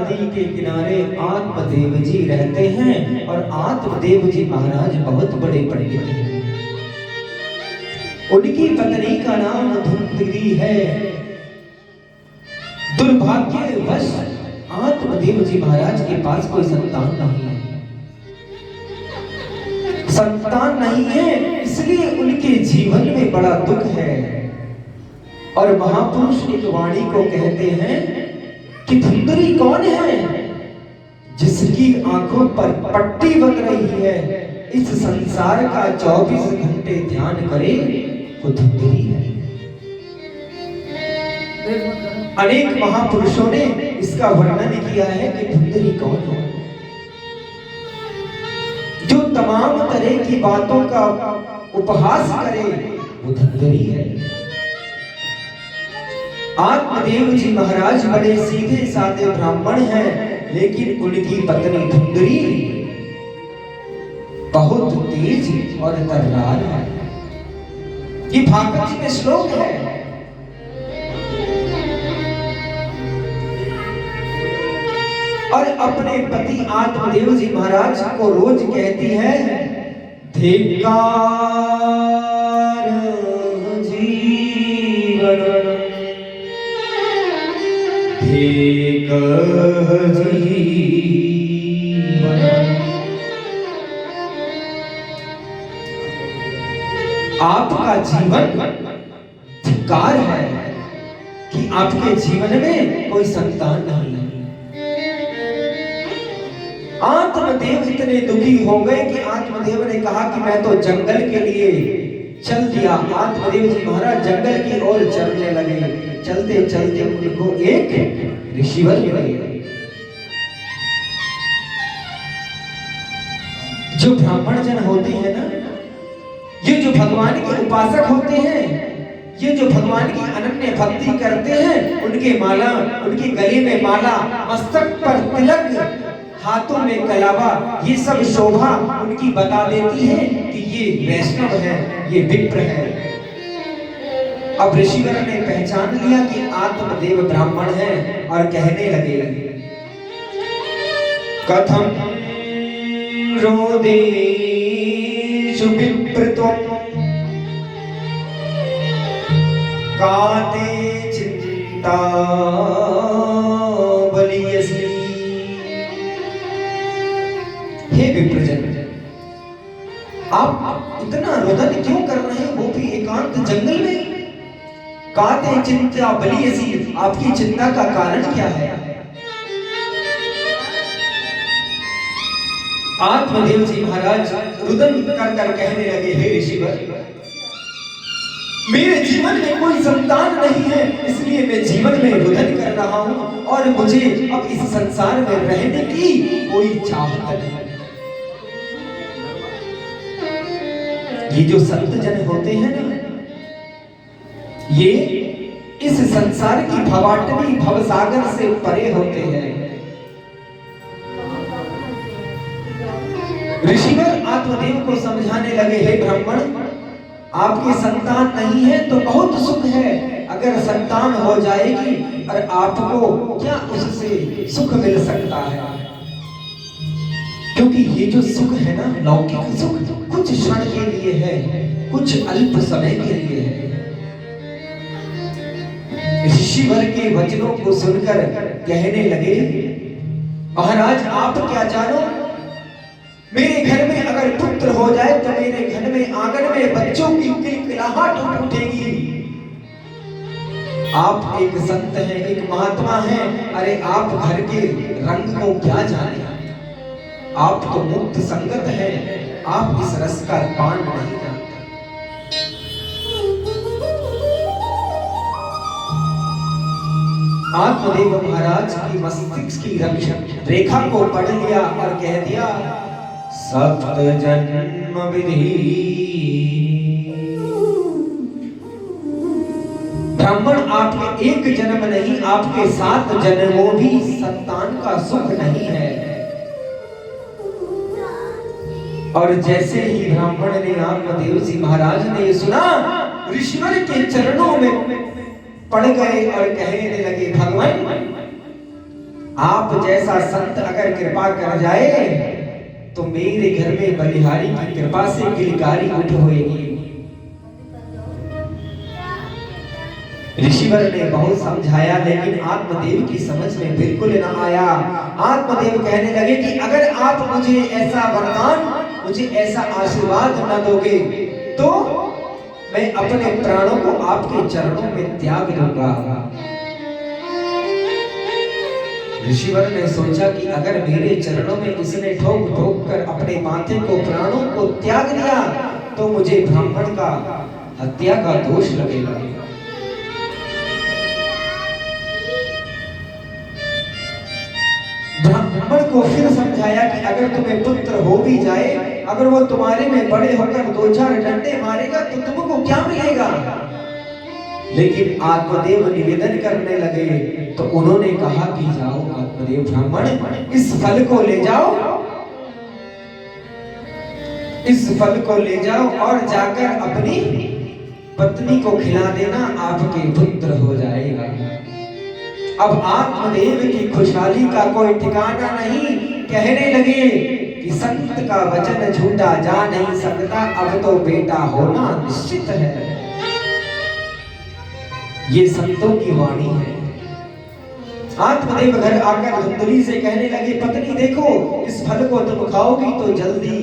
नदी के किनारे आत्मदेव जी रहते हैं और आत्मदेव जी महाराज बहुत बड़े पंडित हैं। उनकी पत्नी का नाम धुंधरी है। दुर्भाग्यवश आत्मदेव जी महाराज के पास कोई संतान नहीं है। संतान नहीं है इसलिए उनके जीवन में बड़ा दुख है। और महापुरुष एक वाणी को कहते हैं कि धुंधरी कौन है जिसकी आंखों पर पट्टी बन रही है, इस संसार का 24 घंटे ध्यान करे वो धुंधरी है। अनेक महापुरुषों ने इसका वर्णन किया है कि धुंधरी कौन है। जो तमाम तरह की बातों का उपहास करे वो धुंधरी है। आत्मदेव जी महाराज बड़े सीधे साधे ब्राह्मण हैं, लेकिन उनकी पत्नी धुंधरी बहुत तेज और तर्रार है। ये भागवत जी में श्लोक है। और अपने पति आत्मदेव जी महाराज को रोज कहती है, धिक्कार जीवन धिक जीवन। आपका जीवन धिक्कार है कि आपके जीवन में कोई संतान नहीं है। आत्मदेव इतने दुखी हो गए कि आत्मदेव ने कहा कि मैं तो जंगल के लिए चल दिया। आत्मदेव जी महाराज जंगल की ओर चलने लगे। चलते चलते उनको एक ऋषिवर मिले। जो ब्राह्मण जन होते हैं ना, ये जो भगवान के उपासक होते हैं, ये जो भगवान की अनन्य भक्ति करते हैं, उनके माला, उनके गले में माला, मस्तक पर तिलक, हाथों में कलावा, ये सब शोभा उनकी बता देती है कि ये वैष्णव है, ये विप्र है। अब ऋषिवर ने पहचान लिया कि आत्मदेव ब्राह्मण है और कहने लगे, कथम रोदेषु विप्रत्वं काते चिंता बलियसी। हे विप्रजन, आप इतना रोदन क्यों कर रहे हैं, वो भी एकांत जंगल में? काते चिंता बलियसी, आपकी चिंता का कारण क्या है? आत्मदेव जी महाराज रुदन कर कर कहने लगे, हे ऋषिवर, मेरे जीवन में कोई संतान नहीं है, इसलिए मैं जीवन में रुदन कर रहा हूं और मुझे अब इस संसार में रहने की कोई चाहत नहीं। ये जो संत जन होते हैं ना, ये इस संसार की भवाटनी भवसागर से परे होते हैं। ऋषिवर आत्मदेव को समझाने लगे, हे ब्राह्मण, आपकी संतान नहीं है तो बहुत सुख है, अगर संतान हो जाएगी और आपको क्या उससे सुख मिल सकता है? क्योंकि ये जो सुख है ना, लौकिक सुख, कुछ क्षण के लिए है, कुछ अल्प समय के लिए है। ऋषिवर के वचनों को सुनकर कहने लगे, महाराज आप क्या जानो, मेरे घर में अगर पुत्र हो जाए तो मेरे घर में आंगन में बच्चों की किलकिलाहट उठेगी। आप एक संत हैं, एक महात्मा हैं, अरे आप घर के रंग को क्या जाने, आप तो मुक्त संगत हैं, आप इस रस का पान नहीं जानते। आत्मदेव महाराज की मस्तिष्क की रेखा को पढ़ लिया और कह दिया, सप्त जन्म विधि। ब्राह्मण, आपके एक जन्म नहीं, आपके 7 जन्मों भी संतान का सुख नहीं है। और जैसे ही ब्राह्मण ने, आत्मदेव जी महाराज ने सुना, ऋषिवर के चरणों में पड़ गए और कहने लगे, भगवान आप जैसा संत अगर कृपा कर जाए तो मेरे घर में बलिहारी की कृपा से किलकारी उठ होएगी। ऋषिवर ने बहुत समझाया लेकिन आत्मदेव की समझ में बिल्कुल न आया। आत्मदेव कहने लगे कि अगर आप मुझे ऐसा वरदान, मुझे ऐसा आशीर्वाद न दोगे तो मैं अपने प्राणों को आपके चरणों में त्याग दूंगा। ऋषिवर ने सोचा कि अगर मेरे चरणों में इसने ठोक ठोक कर अपने माथे को, प्राणों को त्याग दिया तो मुझे ब्राह्मण का हत्या का दोष लगेगा। ब्राह्मण को फिर समझाया कि अगर तुम्हें पुत्र हो भी जाए, अगर वो तुम्हारे में बड़े होकर 2-4 डंडे मारेगा तो तुमको क्या मिलेगा। लेकिन आत्मदेव निवेदन करने लगे तो उन्होंने कहा कि जाओ आत्मदेव ब्राह्मण, इस फल को ले जाओ, इस फल को ले जाओ और जाकर अपनी पत्नी को खिला देना, आपके पुत्र हो जाएगा। अब आत्मदेव की खुशहाली का कोई ठिकाना नहीं। कहने लगे कि संत का वचन झूठा जा नहीं सकता, अब तो बेटा होना निश्चित है। ये संतों की वाणी है। आत्मदेव घर आकर धुंधली से कहने लगे, पत्नी देखो, इस फल को तुम खाओगी तो जल्दी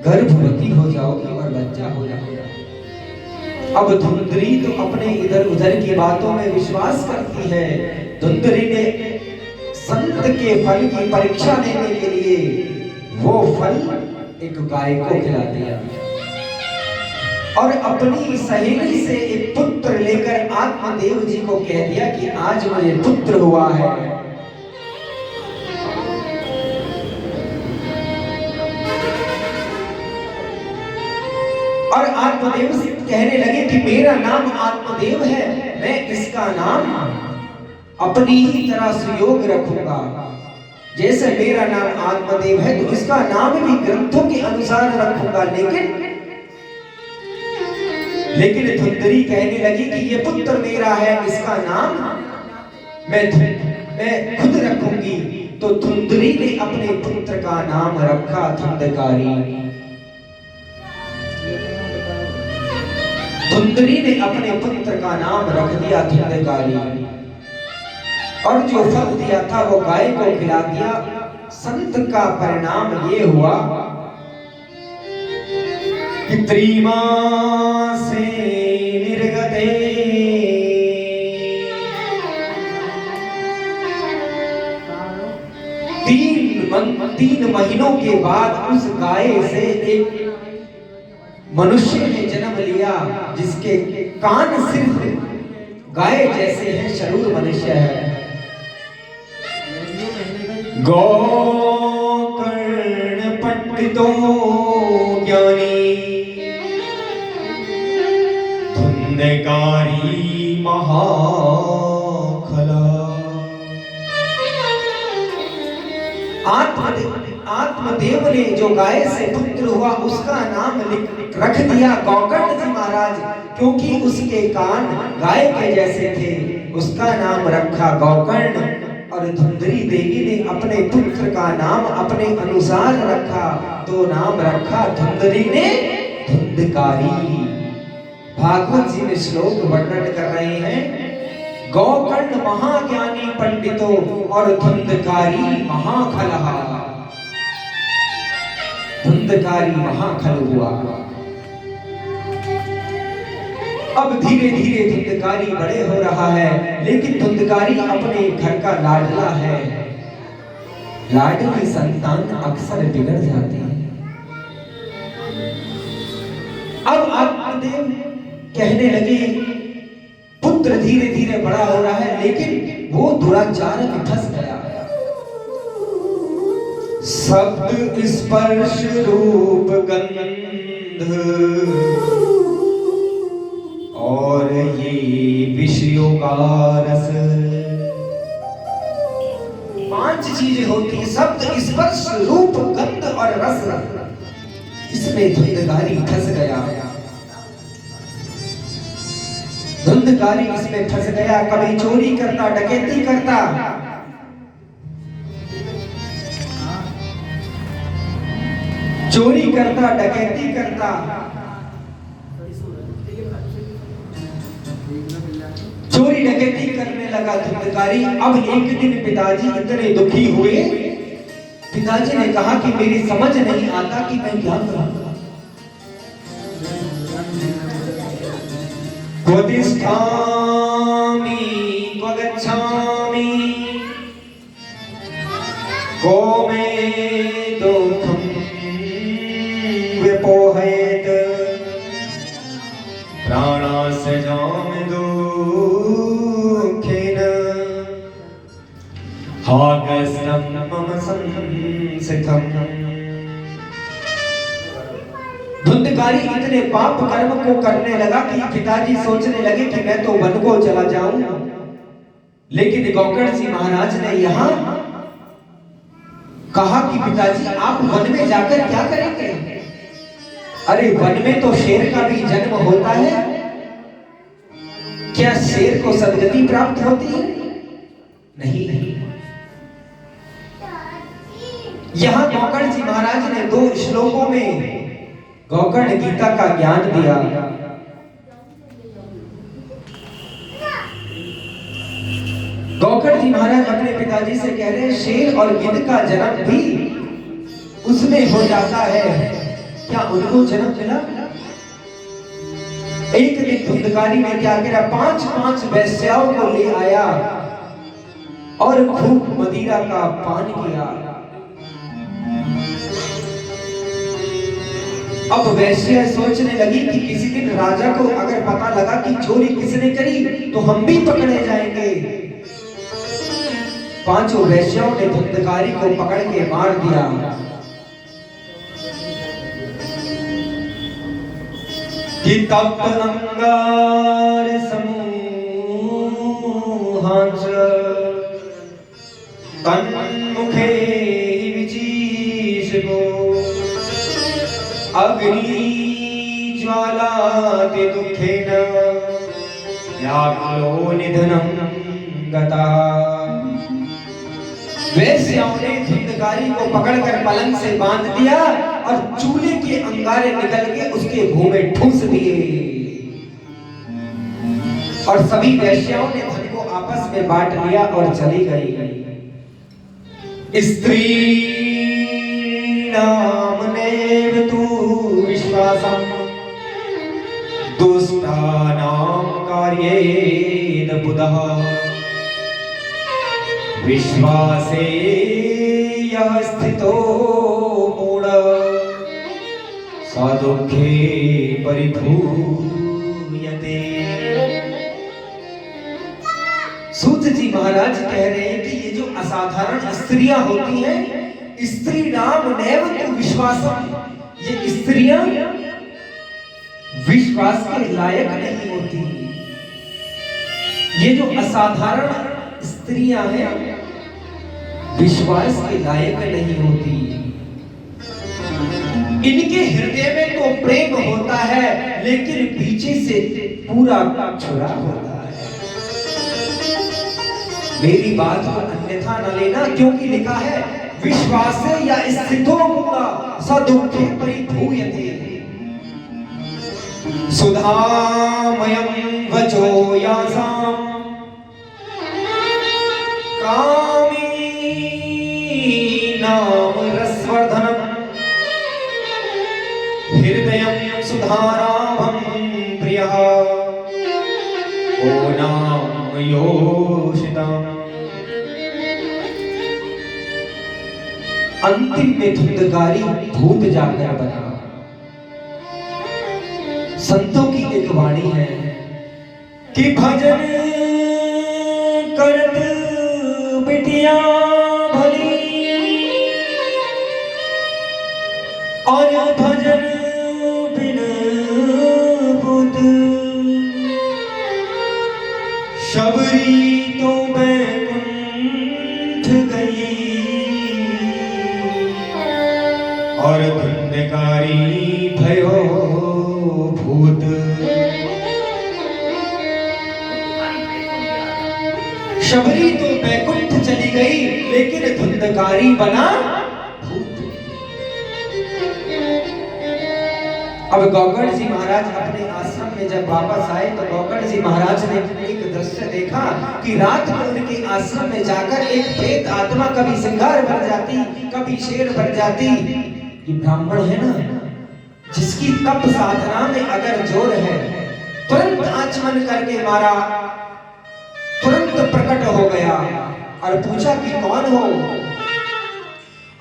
गर्भवती हो जाओगी और बच्चा हो जाएगा। अब धुंधली तो अपने इधर उधर की बातों में विश्वास करती है। धुंधली ने संत के फल की परीक्षा लेने के लिए वो फल एक गाय को खिला दिया और अपनी सहेली से एक पुत्र लेकर आत्मदेव जी को कह दिया कि आज मुझे पुत्र हुआ है। और आत्मदेव से कहने लगे कि मेरा नाम आत्मदेव है, मैं इसका नाम अपनी ही तरह सुयोग रखूंगा। जैसे मेरा नाम आत्मदेव है तो इसका नाम भी ग्रंथों के अनुसार रखूंगा। लेकिन धुंधली कहने लगी कि ये पुत्र मेरा है, इसका नाम मैं खुद रखूंगी। तो धुंधली ने अपने पुत्र का नाम रखा धुंधकारी। धुंधली ने अपने पुत्र का नाम रख दिया धुंधकारी और जो फल दिया था वो गाय को खिला दिया। संत का परिणाम ये हुआ कि त्रिमा से निर्गते तीन महीनों के बाद उस गाय से एक मनुष्य ने जन्म लिया जिसके कान सिर्फ गाय जैसे हैं, शरीर मनुष्य है। गोकर्ण पंडितो ज्ञानी धुंधकारी महाखला। आत्मदेव ने जो गाय से पुत्र हुआ उसका नाम रख दिया गोकर्ण जी महाराज, क्योंकि उसके कान गाय के जैसे थे, उसका नाम रखा गोकर्ण। और धुंधली देवी ने अपने पुत्र का नाम अपने अनुसार रखा, तो नाम रखा धुंधली ने धुंधकारी। भागवत जी में श्लोक वर्णन कर रहे हैं, गोकर्ण महाज्ञानी पंडितो और धुंधकारी महाखलहा। धुंधकारी महाखल हुआ। अब धीरे धीरे धुंधकारी बड़े हो रहा है, लेकिन धुंधकारी अपने घर का लाडला है। लाडली संतान अक्सर बिगड़ जाती है। अब आत्मदेव कहने लगे पुत्र धीरे धीरे बड़ा हो रहा है, लेकिन वो दुराचार में फंस गया। शब्द स्पर्श रूप गंध और ये विषयों का रस, 5 चीजें होती हैं, शब्द स्पर्श रूप गंध और रस। इसमें धुंधकारी फंस गया। धुंधकारी इसमें फंस गया। कभी चोरी करता, डकैती करता, चोरी करता, डकैती करता, चोरी डकैती करने लगा धुंधकारी। अब एक दिन पिताजी इतने दुखी हुए, पिताजी ने कहा कि मेरी समझ नहीं आता कि मैं क्या करूं। क्व तिष्ठामि क्व गच्छामि को मे दुःखं विपोहयेत् प्राणस्य जामि दुःखेन हागस्तं मम संसितम्। धुंधकारी इतने पाप कर्म को करने लगा कि पिताजी सोचने लगे कि मैं तो वन को चला जाऊं, लेकिन गौकर्ण जी महाराज ने यहाँ कहा कि पिताजी आप वन में जाकर क्या करेंगे? अरे वन में तो शेर का भी जन्म होता है, क्या शेर को सदगति प्राप्त होती है? नहीं नहीं। यहाँ गौकर्ण जी महाराज ने 2 श्लोकों में गौकर्ण गीता का ज्ञान दिया। गौकर्ण जी महाराज अपने पिताजी से कह रहे हैं शेर और गिद्ध का जन्म भी उसमें हो जाता है, क्या उनको जन्म मिला? एक दिन धुंधकारी ने क्या किया, 5 वेश्याओं को ले आया और खूब मदिरा का पान किया। अब वैश्या सोचने लगी कि किसी दिन राजा को अगर पता लगा कि चोरी किसने करी तो हम भी पकड़े जाएंगे। 5 वैश्याओं ने धुंधकारी को पकड़ के मार दिया। कि तप्त अंगार समूहांश तन्मुखे विचीषको अग्नि ज्वाला ते दुखेन व्याकुलो निधनं गता। वेश्याओं ने धुंधकारी को पकड़कर पलंग से बांध दिया और चूल्हे के अंगारे निकल के उसके मुंह में ठूस दिए और सभी वेश्याओं ने धन को आपस में बांट लिया और चली गई। स्त्री नाम नेव तु विश्वासं दुष्टानां कार्येन बुधः विश्वासे यः स्थितो मूढ स दुःखे परिभूयते। सूत जी महाराज कह रहे हैं कि ये जो असाधारण स्त्रियां होती हैं, स्त्री नाम नैव तु विश्वासम, ये स्त्रियां विश्वास के लायक नहीं होती। ये जो असाधारण स्त्रियां हैं विश्वास के लायक नहीं होती। इनके हृदय में तो प्रेम होता है लेकिन पीछे से पूरा छुरा होता है। मेरी बात को अन्यथा न लेना, क्योंकि लिखा है विश्वास या स्थितो मूढा स दुःखे परिभूयते। सुधामयं वचो यासां कामीनां रसवर्धनम् हृदयं सुधाराभं प्रियः को नाम योषितम्। अंतिम में धुंधकारी भूत जाकर बना। संतों की एक वाणी है कि भजन करत बिटिया भली और भजन बिन बुध शबरी तो बैकुंठ गई और धुंधकारी भयो भूत। शबरी तो बैकुंठ चली गई लेकिन धुंधकारी बना भूत। अब गौगढ़ जी महाराज अपने आश्रम में जब वापस आए तो गौगढ़ जी महाराज ने एक दृश्य देखा कि रात में उनके आश्रम में जाकर एक प्रेत आत्मा कभी सिंगार बन जाती, कभी शेर बन जाती। ये ब्राह्मण है ना, जिसकी तप साधना में अगर जोर है, तुरंत आचमन करके मारा, तुरंत प्रकट हो गया और पूछा कि कौन हो?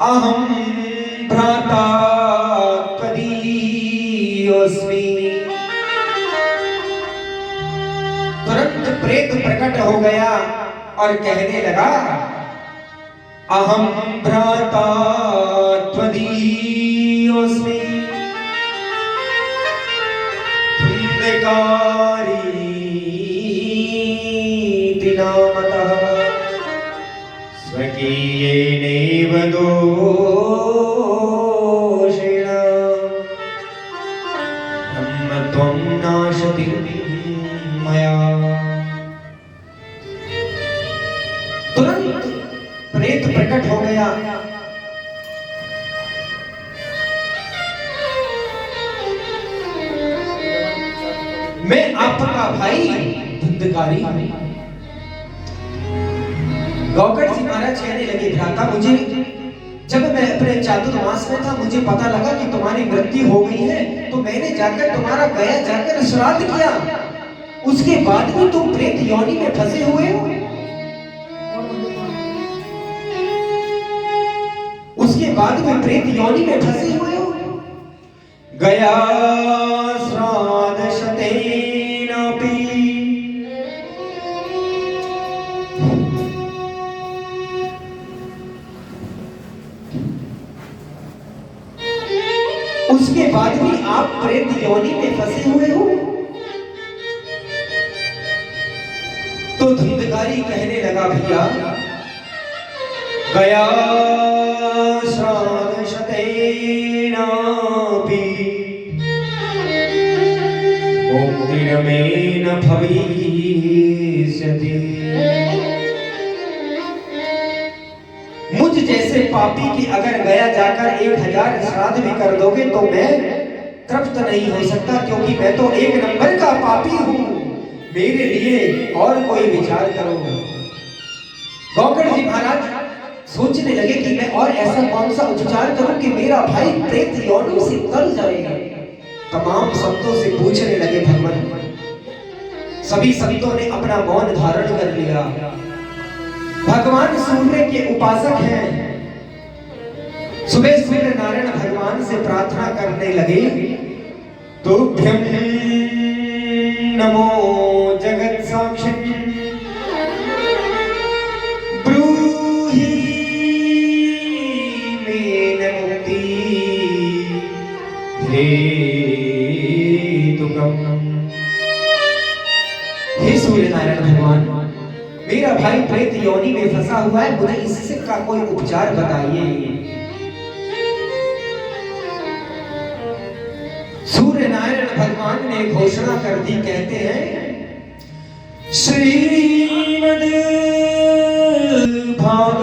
अहम भ्राता तुरंत प्रेत प्रकट हो गया और कहने लगा, अहम भ्राता त्वदीयोऽस्मि धुन्धकारीति नामतः स्वकीयेनैव दोषेण ब्रह्म त्वं नाशति मया। तुरंत प्रेत प्रकट हो गया। मैं आपका भाई धुंधकारी हूं। गौगढ़ जी महाराज कहने लगे, भ्राता मुझे जब मैं अपने चातुर्मास में था, मुझे पता लगा कि तुम्हारी मृत्यु हो गई है, तो मैंने जाकर तुम्हारा गया जाकर श्राद्ध किया। उसके बाद भी तुम प्रेत योनि में फंसे हुए हो। उसके बाद भी प्रेत योनि में फंसे हुए हो। गया श्राद्ध शतेनापि उसके बाद भी आप प्रेत योनि में फंसे हुए हो। तो धुंधकारी कहने लगा, भैया गया श्राद्ध शतेनापि मुक्तिर्मे न भविष्यति। मुझ जैसे पापी की अगर गया जाकर 1000 श्राद्ध भी कर दोगे तो मैं तृप्त नहीं हो सकता, क्योंकि मैं तो 1 नंबर का पापी हूं। मेरे लिए और कोई विचार करो। गौगढ़ जी महाराज सोचने लगे कि मैं और ऐसा कौन सा उपचार करूं कि मेरा भाई प्रेत योनि से तर जाए। तमाम संतों से पूछने लगे भगवान। सभी संतों ने अपना मौन धारण कर लिया। भगवान सूर्य के उपासक हैं। सुबह सूर्य नारायण भगवान से प्रार्थना करने लगे, तुभ्यं नमो जगत साक्षिण ब्रूहि मेन मुक्ति हेतुकम्। हे सूर्य नारायण भगवान, मेरा भाई प्रेत योनि में फंसा हुआ है, मुझे इससे का कोई उपचार बताइए। सूर्य नारायण भगवान ने घोषणा कर दी, कहते हैं, श्री